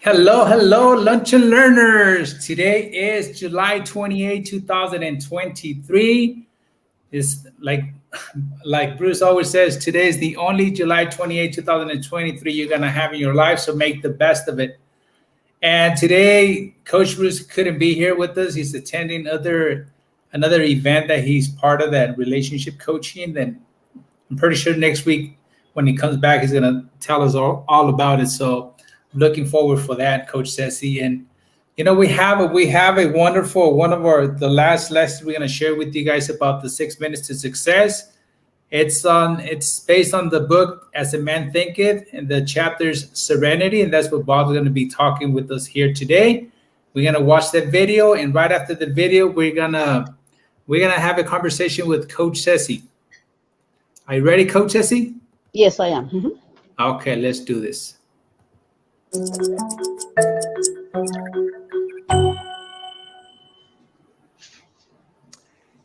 Hello, hello, luncheon learners. Today is July 28, 2023. It's like Bruce always says, today is the only July 28, 2023 you're gonna have in your life, so make the best of it. And today, Coach Bruce couldn't be here with us. He's attending another event that he's part of, that relationship coaching. Then I'm pretty sure next week when he comes back, he's gonna tell us all about it. So looking forward for that, Coach Sessi. And we have a wonderful one of our the last lessons we're gonna share with you guys about the 6 minutes to success. It's based on the book As a Man Thinketh, and the chapters Serenity, and that's what Bob's gonna be talking with us here today. We're gonna watch that video, and right after the video, we're gonna have a conversation with Coach Sessi. Are you ready, Coach Sessi? Yes, I am. Okay, let's do this.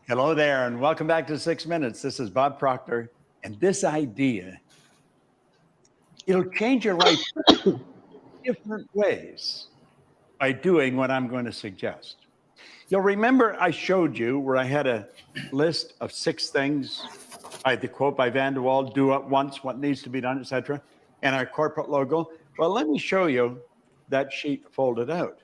Hello there, and welcome back to 6 Minutes. This is Bob Proctor, and this idea, it'll change your life different ways by doing what I'm going to suggest. You'll remember I showed you where I had a list of 6 things. I had the quote by Van der Waal, do it once, what needs to be done, etc., and our corporate logo. Well, let me show you that sheet folded out.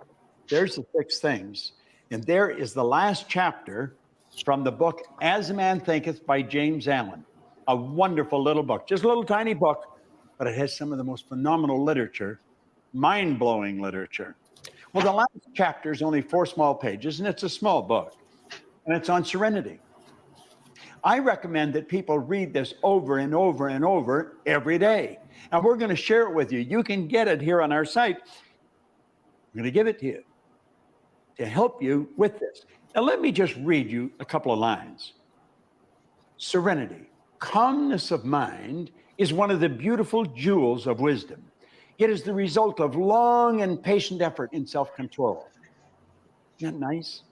There's the 6 things, and there is the last chapter from the book As a Man Thinketh by James Allen. A wonderful little book, just a little tiny book, but it has some of the most phenomenal literature, mind-blowing literature. Well, the last chapter is only 4 small pages, and it's a small book, and it's on serenity. I recommend that people read this over and over and over every day. And we're going to share it with you. You can get it here on our site. I'm going to give it to you to help you with this. Now, let me just read you a couple of lines. Serenity, calmness of mind, is one of the beautiful jewels of wisdom. It is the result of long and patient effort in self-control. Isn't that nice?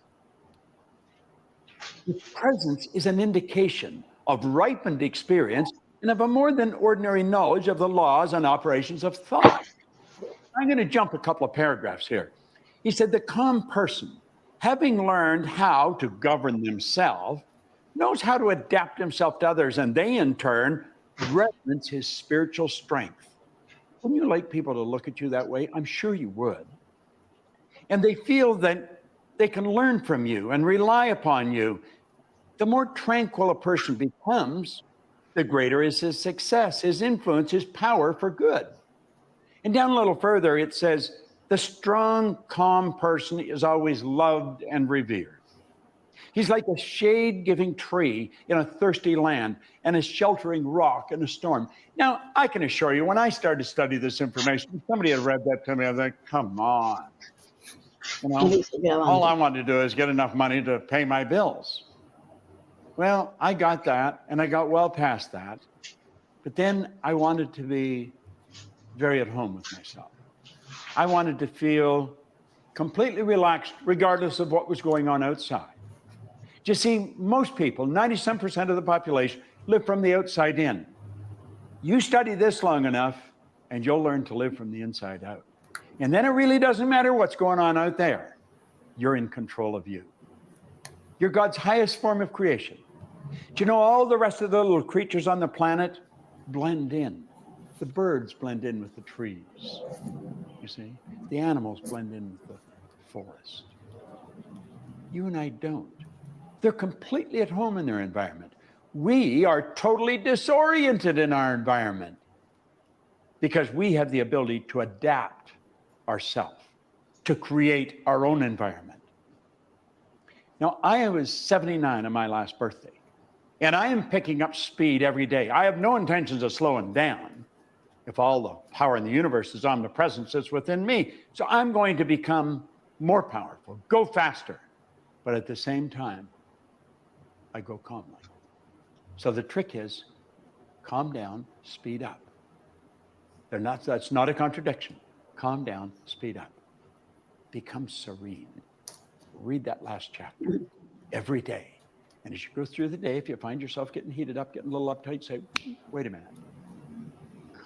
Its presence is an indication of ripened experience and of a more than ordinary knowledge of the laws and operations of thought. I'm going to jump a couple of paragraphs here. He said, the calm person, having learned how to govern themselves, knows how to adapt himself to others, and they in turn reverence his spiritual strength. Wouldn't you like people to look at you that way? I'm sure you would. And they feel that they can learn from you and rely upon you. The more tranquil a person becomes, the greater is his success, his influence, his power for good. And down a little further, it says, the strong, calm person is always loved and revered. He's like a shade-giving tree in a thirsty land and a sheltering rock in a storm. Now, I can assure you, when I started to study this information, somebody had read that to me, I was like, come on. You know, all I want to do is get enough money to pay my bills. Well, I got that, and I got well past that. But then I wanted to be very at home with myself. I wanted to feel completely relaxed, regardless of what was going on outside. You see, most people, 97% of the population, live from the outside in. You study this long enough, and you'll learn to live from the inside out. And then it really doesn't matter what's going on out there. You're in control of you. You're God's highest form of creation. Do you know all the rest of the little creatures on the planet blend in? The birds blend in with the trees. You see, the animals blend in with the forest. You and I don't. They're completely at home in their environment. We are totally disoriented in our environment because we have the ability to adapt ourselves, to create our own environment. Now, I was 79 on my last birthday, and I am picking up speed every day. I have no intentions of slowing down. If all the power in the universe is omnipresent, it's within me. So I'm going to become more powerful, go faster. But at the same time, I go calmly. So the trick is calm down, speed up. That's not a contradiction. Calm down, speed up. Become serene. Read that last chapter every day. And as you go through the day, if you find yourself getting heated up, getting a little uptight, say, wait a minute.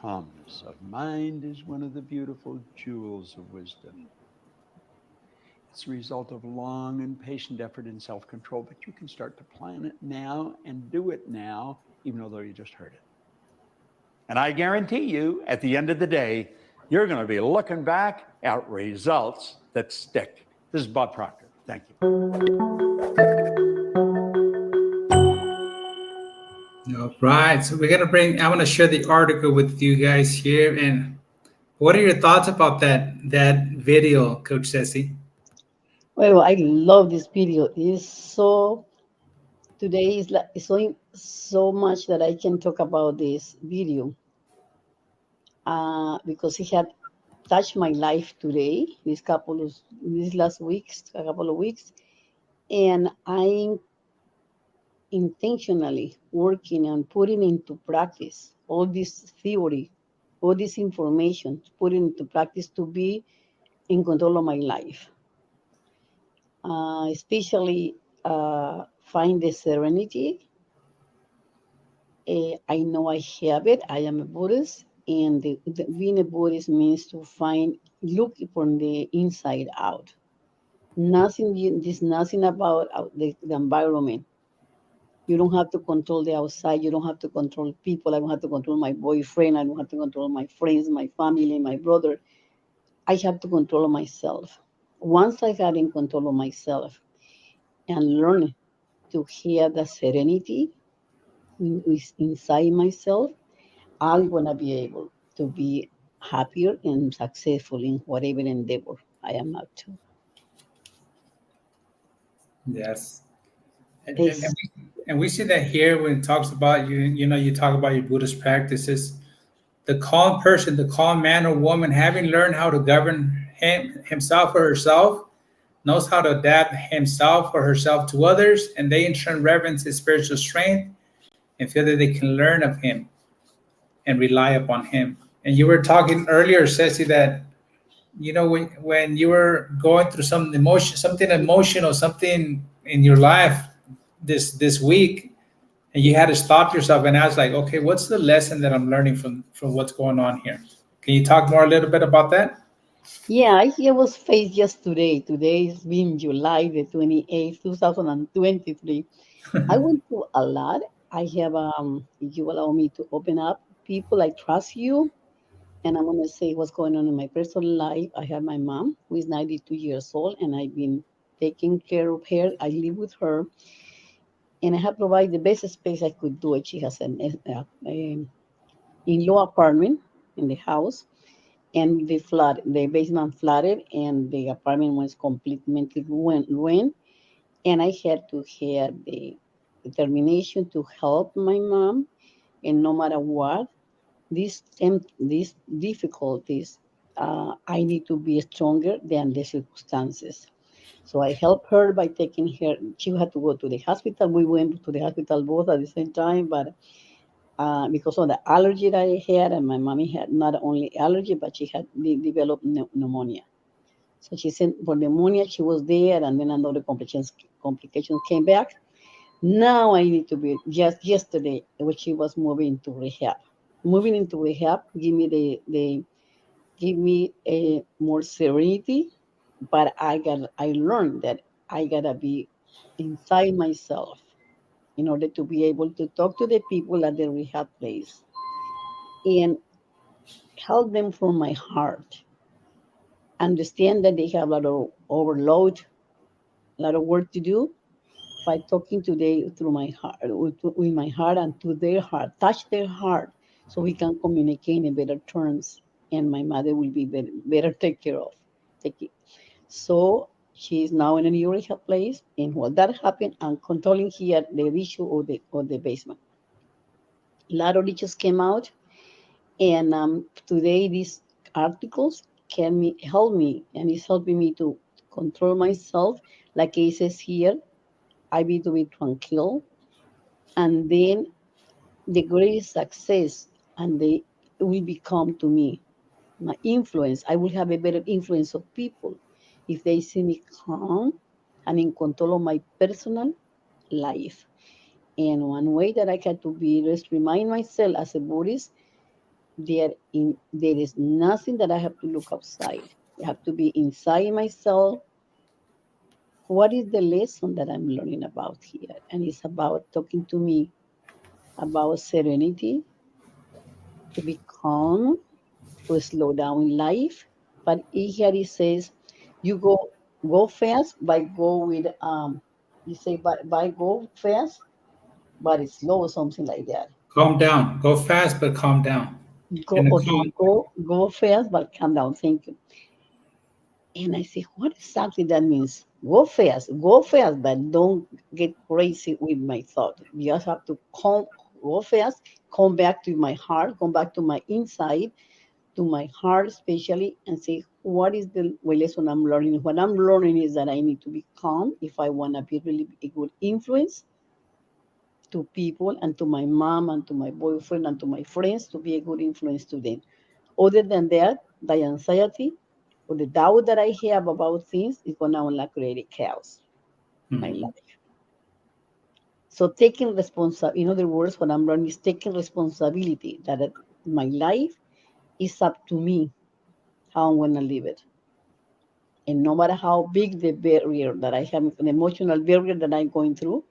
calmness of mind is one of the beautiful jewels of wisdom. It's a result of long and patient effort and self control, but you can start to plan it now and do it now, even though you just heard it. And I guarantee you, at the end of the day, you're going to be looking back at results that stick. This is Bob Proctor. Thank you. All right, so I want to share the article with you guys here. And what are your thoughts about that video, Coach Ceci? Well, I love this video. It's so today is like it's so much that I can talk about this video because it had touched my life today. These last weeks, a couple of weeks, and I'm intentionally working on putting into practice all this theory, all this information, putting into practice to be in control of my life. Especially find the serenity. I know I have it. I am a Buddhist, and being a Buddhist means to look from the inside out. There's nothing about the environment. You don't have to control the outside. You don't have to control people. I don't have to control my boyfriend. I don't have to control my friends, my family, my brother. I have to control myself. Once I got in control of myself and learn to hear the serenity inside myself, I'm going to be able to be happier and successful in whatever endeavor I am up to. Yes. And, and, It's, and we and we see that here when it talks about you talk about your Buddhist practices. The calm person, the calm man or woman, having learned how to govern himself or herself, knows how to adapt himself or herself to others, and they in turn reverence his spiritual strength and feel that they can learn of him and rely upon him. And you were talking earlier, Ceci, that when you were going through something emotional, something in your life this week, and you had to stop yourself and ask, like, okay, what's the lesson that I'm learning from what's going on here? Can you talk more a little bit about that? yeah, I was faced just today. Today has been July the 28th, 2023. I went through a lot. I have, if you allow me to open up, people, I trust you. And I'm going to say what's going on in my personal life. I have my mom, who is 92 years old, and I've been taking care of her. I live with her, and I have provided the best space I could do it. She has an in-law apartment in the house, and the basement flooded, and the apartment was completely ruined. And I had to have the determination to help my mom, and no matter what, these difficulties, I need to be stronger than the circumstances. So I helped her by taking her. She had to go to the hospital. We went to the hospital both at the same time, but because of the allergy that I had, and my mommy had not only allergy, but she had developed pneumonia. So she sent for pneumonia. She was there, and then another complications came back. Now I need to be just yesterday, when she was moving to rehab. Moving into rehab, give me a more serenity, but I learned that I gotta be inside myself in order to be able to talk to the people at the rehab place and help them from my heart. Understand that they have a lot of overload, a lot of work to do, by talking today through my heart, with my heart and to their heart, touch their heart, so we can communicate in better terms, and my mother will be better take care of. Take it. So she is now in a new rehab place, and while that happened, I'm controlling here the issue of the basement. A lot of issues came out, and today these articles can help me, and it's helping me to control myself. Like it says here, I be to be tranquil, and then the greatest success, and they will become to me my influence. I will have a better influence of people if they see me calm and in control of my personal life. And one way that I had to be just remind myself as a Buddhist, there is nothing that I have to look outside. I have to be inside myself. What is the lesson that I'm learning about here? And it's about talking to me about serenity, to be calm, to slow down in life. But here it says, you go fast, but go with you say by go fast, but it's slow, something like that. Calm down. Go fast, but calm down. Go In a okay, calm. go fast, but calm down. Thank you. And I say, what exactly that means? Go fast, but don't get crazy with my thought. You just have to go fast, come back to my heart, come back to my inside, to my heart especially, and say, what is the lesson I'm learning? What I'm learning is that I need to be calm if I want to be really a good influence to people and to my mom and to my boyfriend and to my friends, to be a good influence to them. Other than that, the anxiety or the doubt that I have about things is going to only create chaos in my Mhm. life. So taking in other words, what I'm learning is taking responsibility that my life is up to me how I'm going to live it. And no matter how big the barrier that I have, the emotional barrier that I'm going through,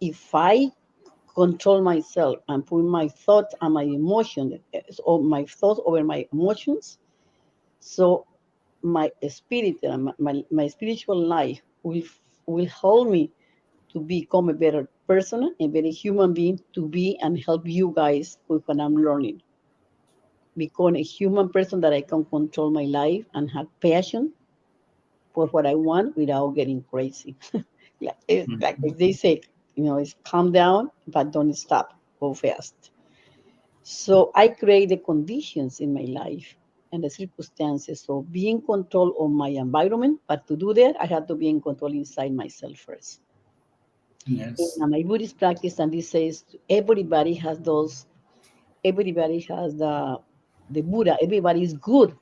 if I control myself and put my thoughts and my emotions, or my thoughts over my emotions, so my spirit and my spiritual life will help me to become a better person, a better human being, to be and help you guys with what I'm learning. Become a human person that I can control my life and have passion for what I want without getting crazy. Like Mhm. they say, it's calm down, but don't stop, go fast. So I create the conditions in my life and the circumstances. So be in control of my environment, but to do that, I have to be in control inside myself first. Yes. In my Buddhist practice, and this says everybody has the Buddha, everybody is good.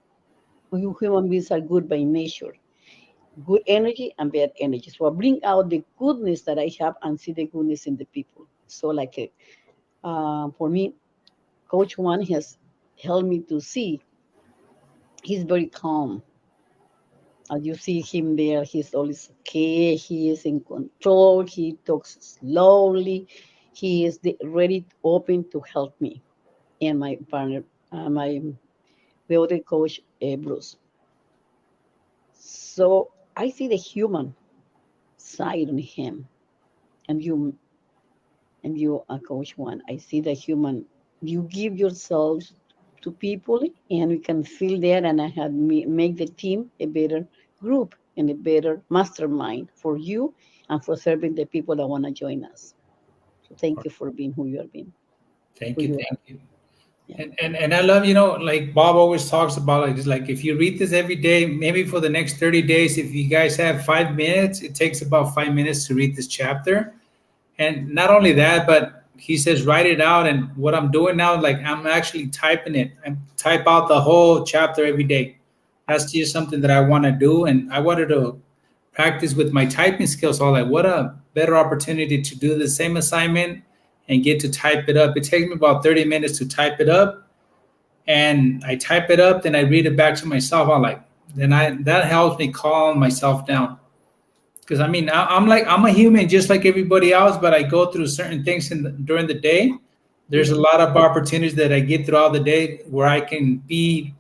Human beings are good by nature, good energy and bad energy. So I bring out the goodness that I have and see the goodness in the people. So for me, Coach One has helped me to see he's very calm. As you see him there, he's always okay. He is in control. He talks slowly. He is ready, open to help me and my partner, the other coach, Bruce. So I see the human side in him, and you are Coach One. I see the human. You give yourselves to people, and we can feel there, and I had make the team a better group and a better mastermind for you and for serving the people that want to join us. So thank you for being who you are being, Thank who you. you are. Thank you. Yeah. And I love, like Bob always talks about, like, just like if you read this every day, maybe for the next 30 days, if you guys have 5 minutes, it takes about 5 minutes to read this chapter. And not only that, but he says write it out. And what I'm doing now, like I'm actually typing it. I type out the whole chapter every day. That's just something that I want to do, and I wanted to practice with my typing skills. So, like, what a better opportunity to do the same assignment and get to type it up. It takes me about 30 minutes to type it up, and I type it up, then I read it back to myself. I'm like, then I that helps me calm myself down. Because I mean, I'm like I'm a human just like everybody else, but I go through certain things during the day. There's a Mhm. lot of opportunities that I get throughout the day where I can be,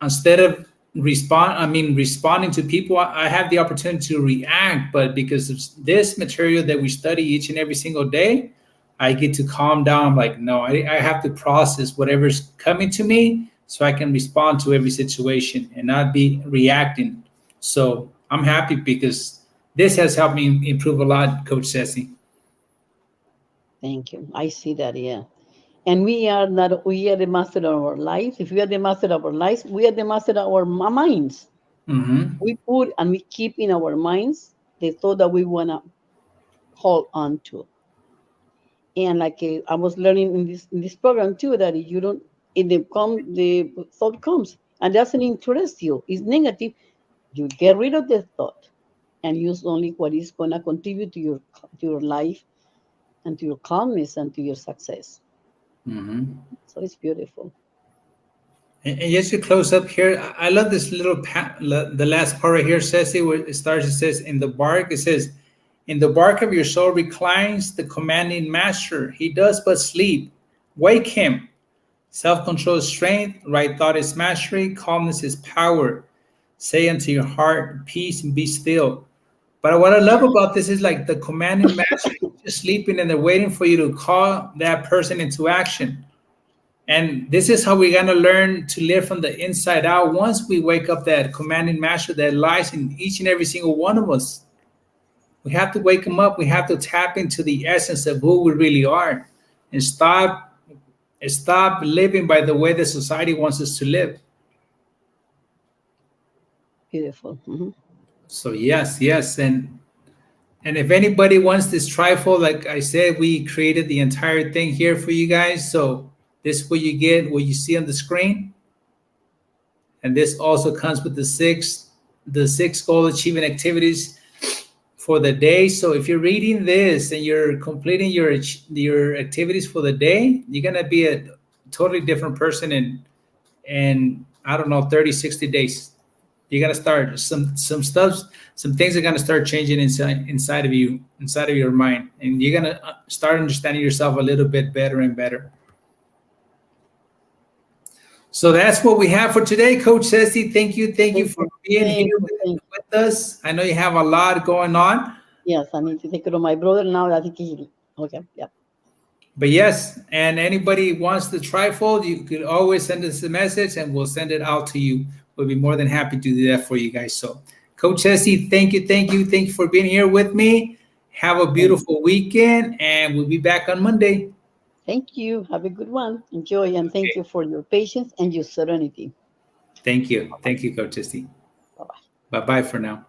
instead of responding to people, I have the opportunity to react. But because of this material that we study each and every single day, I get to calm down. I'm like, no, I have to process whatever's coming to me so I can respond to every situation and not be reacting. So I'm happy because this has helped me improve a lot, Coach Ceci. Thank you. I see that. Yeah. And we are the master of our lives. If we are the master of our lives, we are the master of our minds. Mm-hmm. We put and we keep in our minds the thought that we want to hold on to. And I was learning in this program too, that if you don't, if the thought comes and doesn't interest you, is negative, you get rid of the thought and use only what is going to contribute to your life and to your calmness and to your success. Mhm. So it's beautiful. And just to close up here, I love this little the last part right here says it where it starts. It says, "In the bark," it says, "In the bark of your soul reclines the commanding master. He does but sleep. Wake him. Self-control is strength. Right thought is mastery. Calmness is power. Say unto your heart, peace, and be still." But what I love about this is like the commanding master is just sleeping and they're waiting for you to call that person into action. And this is how we're going to learn to live from the inside out once we wake up that commanding master that lies in each and every single one of us. We have to wake them up. We have to tap into the essence of who we really are and stop living by the way the society wants us to live. Beautiful. Mm-hmm. So yes. And if anybody wants this trifle, like I said, we created the entire thing here for you guys. So this is what you get, what you see on the screen. And this also comes with the six goal achievement activities for the day. So if you're reading this and you're completing your activities for the day, you're gonna be a totally different person in I don't know 30, 60 days. You're gonna start some things are gonna start changing inside of you, inside of your mind, and you're gonna start understanding yourself a little bit better and better. So that's what we have for today, Coach Ceci. Thank you for being here with us. I know you have a lot going on. Yes, I need to take care of my brother now. I think he okay. Yeah. But yes, and anybody wants the trifold, you could always send us a message and we'll send it out to you. We'll be more than happy to do that for you guys. So, Coach Ceci, thank you for being here with me. Have a beautiful weekend, and we'll be back on Monday. Thank you. Have a good one. Enjoy, and thank you for your patience and your serenity. Thank you, Coach Ceci. Bye-bye. Bye-bye for now.